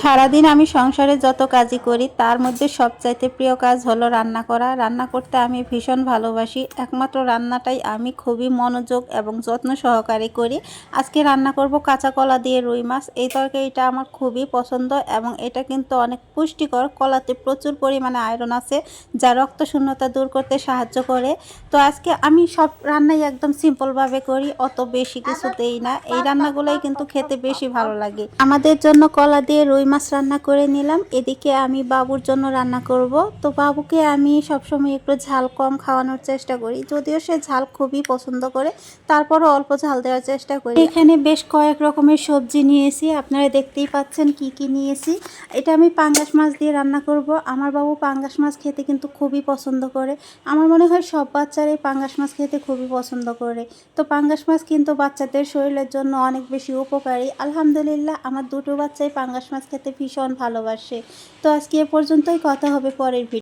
সারাদিন আমি সংসারে যত কাজই করি তার মধ্যে সবচাইতে প্রিয় কাজ হলো রান্না করা। রান্না করতে আমি ভীষণ ভালোবাসি। একমাত্র রান্নাটাই আমি খুবই মনোযোগ এবং যত্ন সহকারে করি। আজকে রান্না করব কাঁচা কলা দিয়ে রুই মাছ। এই তরকারিটা আমার খুবই পছন্দ এবং এটা কিন্তু অনেক পুষ্টিকর। কলাতে প্রচুর পরিমাণে আয়রন আছে যা রক্ত শূন্যতা দূর করতে সাহায্য করে। তো আজকে আমি সব রান্নাই একদম সিম্পলভাবে করি, অত বেশি কিছু দেই না। এই রান্নাগুলোই কিন্তু খেতে বেশি ভালো লাগে। আমাদের জন্য কলা দিয়ে রুই মাছ রান্না করে নিলাম। এদিকে আমি বাবুর জন্য রান্না করব। তো বাবুকে আমি সবসময় একটু ঝাল কম খাওয়ানোর চেষ্টা করি, যদিও সে ঝাল খুবই পছন্দ করে, তারপরও অল্প ঝাল দেওয়ার চেষ্টা করি। এখানে বেশ কয়েক রকমের সবজি নিয়েছি, আপনারা দেখতেই পাচ্ছেন কি কি নিয়েছি। এটা আমি পাঙ্গাস মাছ দিয়ে রান্না করব। আমার বাবু পাঙ্গাস মাছ খেতে কিন্তু খুবই পছন্দ করে। আমার মনে হয় সব বাচ্চারাই পাঙ্গাস মাছ খেতে খুবই পছন্দ করে। তো পাঙ্গাস মাছ কিন্তু বাচ্চাদের শরীরের জন্য অনেক বেশি উপকারী। আলহামদুলিল্লাহ আমার দুটো বাচ্চাই পাঙ্গাস মাছ খেতে ভীষণ ভালোবাসে। তো আজকে এ পর্যন্তই, কথা হবে পরের ভিডিও।